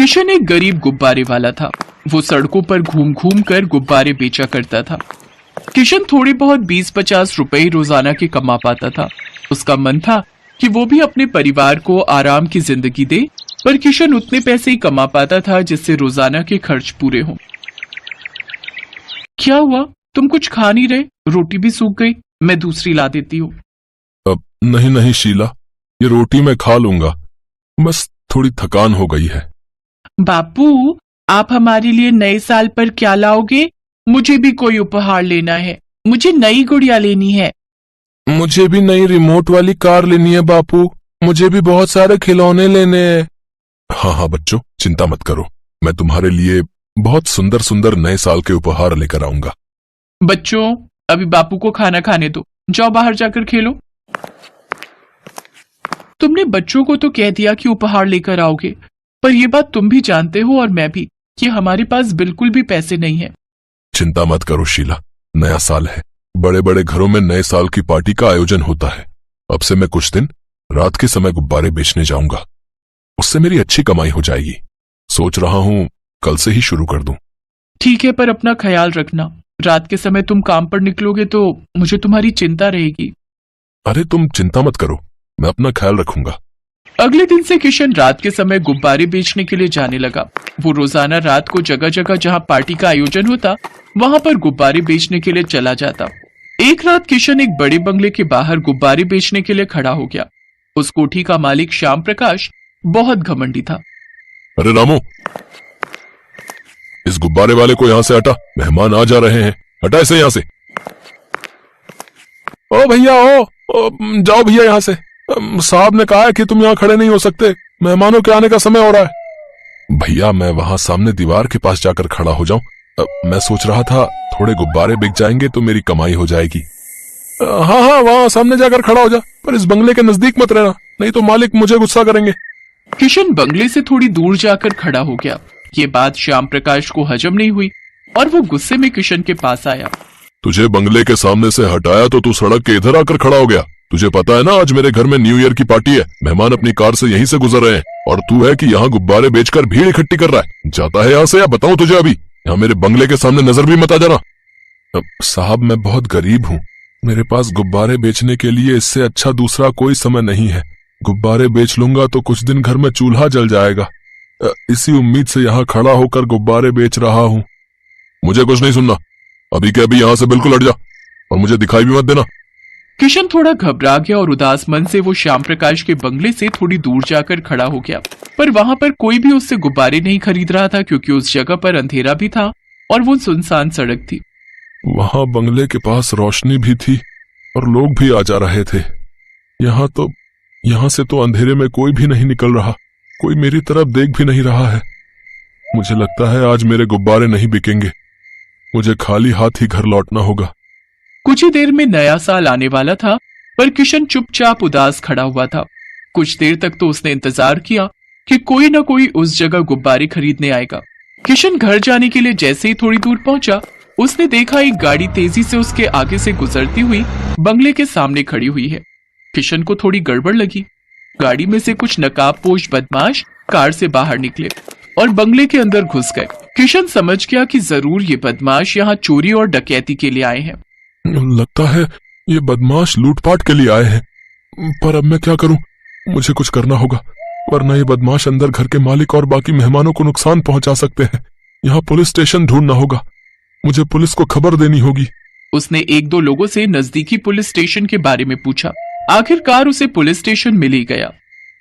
किशन एक गरीब गुब्बारे वाला था। वो सड़कों पर घूम घूम कर गुब्बारे बेचा करता था। किशन थोड़े बहुत 20-50 रुपए रोजाना के कमा पाता था। उसका मन था कि वो भी अपने परिवार को आराम की जिंदगी दे, पर किशन उतने पैसे ही कमा पाता था जिससे रोजाना के खर्च पूरे हों। क्या हुआ, तुम कुछ खा नहीं रहे? रोटी भी सूख गई, मैं दूसरी ला देती हूँ। नहीं नहीं शीला, ये रोटी मैं खा लूंगा, बस थोड़ी थकान हो गई है। बापू, आप हमारे लिए नए साल पर क्या लाओगे? मुझे भी कोई उपहार लेना है। मुझे नई गुड़िया लेनी है। मुझे भी नई रिमोट वाली कार लेनी है बापू। मुझे भी बहुत सारे खिलौने लेने हैं। हाँ हाँ बच्चों, चिंता मत करो, मैं तुम्हारे लिए बहुत सुंदर सुंदर नए साल के उपहार लेकर आऊंगा। बच्चों, अभी बापू को खाना खाने दो, जाओ बाहर जाकर खेलो। तुमने बच्चों को तो कह दिया कि उपहार लेकर आओगे, पर यह बात तुम भी जानते हो और मैं भी कि हमारे पास बिल्कुल भी पैसे नहीं है। चिंता मत करो शीला, नया साल है, बड़े बड़े घरों में नए साल की पार्टी का आयोजन होता है। अब से मैं कुछ दिन रात के समय गुब्बारे बेचने जाऊंगा, उससे मेरी अच्छी कमाई हो जाएगी। सोच रहा हूं कल से ही शुरू कर दूं। ठीक है, पर अपना ख्याल रखना। रात के समय तुम काम पर निकलोगे तो मुझे तुम्हारी चिंता रहेगी। अरे तुम चिंता मत करो, मैं अपना ख्याल रखूंगा। अगले दिन से किशन रात के समय गुब्बारे बेचने के लिए जाने लगा। वो रोजाना रात को जगह जगह जहां पार्टी का आयोजन होता वहां पर गुब्बारे बेचने के लिए चला जाता। एक रात किशन एक बड़े बंगले के बाहर गुब्बारे बेचने के लिए खड़ा हो गया। उस कोठी का मालिक श्याम प्रकाश बहुत घमंडी था। अरे रामू, इस गुब्बारे वाले को यहाँ से हटा, मेहमान आ जा रहे हैं, हटा इसे यहाँ से। ओ भैया, ओ जाओ भैया यहाँ से, साहब ने कहा है कि तुम यहाँ खड़े नहीं हो सकते, मेहमानों के आने का समय हो रहा है। भैया मैं वहां सामने दीवार के पास जाकर खड़ा हो जाऊं? मैं सोच रहा था थोड़े गुब्बारे बिक जाएंगे तो मेरी कमाई हो जाएगी। हाँ हाँ, वहां सामने जाकर खड़ा हो जा, पर इस बंगले के नजदीक मत रहना, नहीं तो मालिक मुझे गुस्सा करेंगे। किशन बंगले से थोड़ी दूर जाकर खड़ा हो गया। ये बात श्याम प्रकाश को हजम नहीं हुई और वो गुस्से में किशन के पास आया। तुझे बंगले के सामने से हटाया तो तू सड़क के इधर आकर खड़ा हो गया। तुझे पता है ना आज मेरे घर में न्यू ईयर की पार्टी है, मेहमान अपनी कार से यहीं से गुजर रहे हैं और तू है कि यहाँ गुब्बारे बेचकर भीड़ इकट्ठी कर रहा है। जाता है यहाँ से या बताऊं तुझे अभी? यहाँ मेरे बंगले के सामने नजर भी मत आ जाना। साहब मैं बहुत गरीब हूँ, मेरे पास गुब्बारे बेचने के लिए इससे अच्छा दूसरा कोई समय नहीं है। गुब्बारे बेच लूंगा तो कुछ दिन घर में चूल्हा जल जाएगा, इसी उम्मीद से यहाँ खड़ा होकर गुब्बारे बेच रहा हूँ। मुझे कुछ नहीं सुनना, अभी के अभी यहाँ से बिल्कुल हट जा और मुझे दिखाई भी मत देना। किशन थोड़ा घबरा गया और उदास मन से वो श्याम प्रकाश के बंगले से थोड़ी दूर जाकर खड़ा हो गया, पर वहां पर कोई भी उससे गुब्बारे नहीं खरीद रहा था क्योंकि उस जगह पर अंधेरा भी था और वो सुनसान सड़क थी। वहां बंगले के पास रोशनी भी थी और लोग भी आ जा रहे थे। यहाँ से तो अंधेरे में कोई भी नहीं निकल रहा, कोई मेरी तरफ देख भी नहीं रहा है। मुझे लगता है आज मेरे गुब्बारे नहीं बिकेंगे, मुझे खाली हाथ ही घर लौटना होगा। कुछ ही देर में नया साल आने वाला था, पर किशन चुपचाप उदास खड़ा हुआ था। कुछ देर तक तो उसने इंतजार किया कि कोई न कोई उस जगह गुब्बारे खरीदने आएगा। किशन घर जाने के लिए जैसे ही थोड़ी दूर पहुंचा, उसने देखा एक गाड़ी तेजी से उसके आगे से गुजरती हुई बंगले के सामने खड़ी हुई है। किशन को थोड़ी गड़बड़ लगी। गाड़ी में से कुछ नकाबपोश बदमाश कार से बाहर निकले और बंगले के अंदर घुस गए। किशन समझ गया कि जरूर ये बदमाश यहाँ चोरी और डकैती के लिए आए हैं। लगता है ये बदमाश लूटपाट के लिए आए हैं, पर अब मैं क्या करूं? मुझे कुछ करना होगा, वरना ये बदमाश अंदर घर के मालिक और बाकी मेहमानों को नुकसान पहुंचा सकते हैं। यहाँ पुलिस स्टेशन ढूंढना होगा, मुझे पुलिस को खबर देनी होगी। उसने एक दो लोगों से नजदीकी पुलिस स्टेशन के बारे में पूछा। आखिरकार उसे पुलिस स्टेशन मिल ही गया।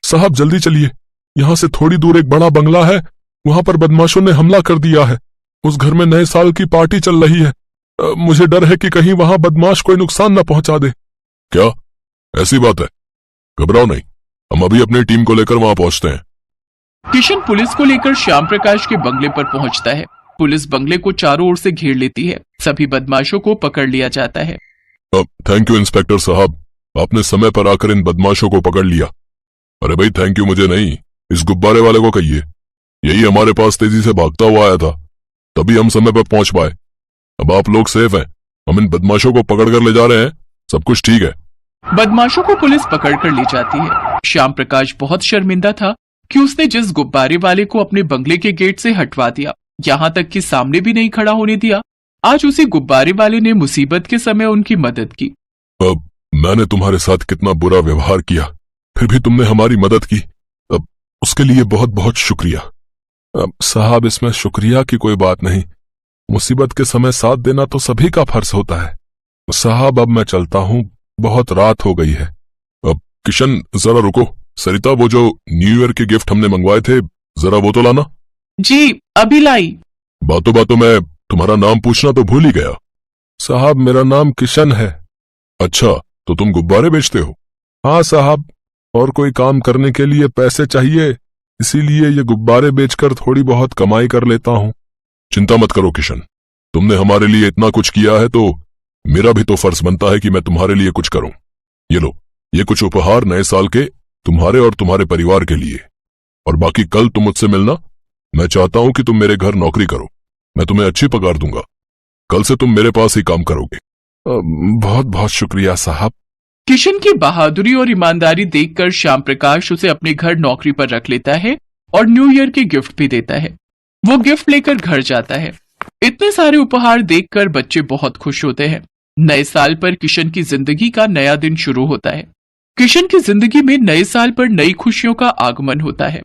साहब जल्दी चलिए, यहाँ से थोड़ी दूर एक बड़ा बंगला है, वहां पर बदमाशों ने हमला कर दिया है। उस घर में नए साल की पार्टी चल रही है, मुझे डर है कि कहीं वहां बदमाश कोई नुकसान न पहुंचा दे। क्या ऐसी बात है? घबराओ नहीं, हम अभी अपनी टीम को लेकर वहां पहुंचते हैं। किशन पुलिस को लेकर श्याम प्रकाश के बंगले पर पहुंचता है। पुलिस बंगले को चारों ओर से घेर लेती है। सभी बदमाशों को पकड़ लिया जाता है। थैंक यू इंस्पेक्टर साहब, आपने समय पर आकर इन बदमाशों को पकड़ लिया। अरे भाई थैंक यू मुझे नहीं, इस गुब्बारे वाले को कहिए, यही हमारे पास तेजी से भागता हुआ आया था, तभी हम समय पर पहुंच पाए। अब आप लोग सेफ हैं, हम इन बदमाशों को पकड़ कर ले जा रहे हैं, सब कुछ ठीक है। बदमाशों को पुलिस पकड़ कर ले जाती है। श्याम प्रकाश बहुत शर्मिंदा था कि उसने जिस गुब्बारे वाले को अपने बंगले के गेट से हटवा दिया, यहाँ तक कि सामने भी नहीं खड़ा होने दिया, आज उसी गुब्बारे वाले ने मुसीबत के समय उनकी मदद की। अब मैंने तुम्हारे साथ कितना बुरा व्यवहार किया, फिर भी तुमने हमारी मदद की। अब उसके लिए बहुत बहुत शुक्रिया। अब साहब, इसमें शुक्रिया की कोई बात नहीं। मुसीबत के समय साथ देना तो सभी का फर्ज होता है। साहब, अब मैं चलता हूँ, बहुत रात हो गई है। अब किशन, जरा रुको। सरिता, वो जो न्यू ईयर के गिफ्ट हमने मंगवाए थे, जरा वो तो लाना। जी, अभी लाई। बातों बातों में तुम्हारा नाम पूछना तो भूल ही गया। साहब, मेरा नाम किशन है। अच्छा, तो तुम गुब्बारे बेचते हो? हाँ साहब, और कोई काम करने के लिए पैसे चाहिए, इसीलिए ये गुब्बारे बेचकर थोड़ी बहुत कमाई कर लेता हूँ। चिंता मत करो किशन, तुमने हमारे लिए इतना कुछ किया है तो मेरा भी तो फर्ज बनता है कि मैं तुम्हारे लिए कुछ करूं। ये लो, ये कुछ उपहार नए साल के तुम्हारे और तुम्हारे परिवार के लिए। और बाकी कल तुम मुझसे मिलना। मैं चाहता हूं कि तुम मेरे घर नौकरी करो, मैं तुम्हें अच्छी पगार दूंगा। कल से तुम मेरे पास ही काम करोगे। बहुत बहुत शुक्रिया साहब। किशन की बहादुरी और ईमानदारी देखकर श्याम प्रकाश उसे अपने घर नौकरी पर रख लेता है और न्यू ईयर के गिफ्ट भी देता है। वो गिफ्ट लेकर घर जाता है। इतने सारे उपहार देखकर बच्चे बहुत खुश होते हैं। नए साल पर किशन की जिंदगी का नया दिन शुरू होता है। किशन की जिंदगी में नए साल पर नई खुशियों का आगमन होता है।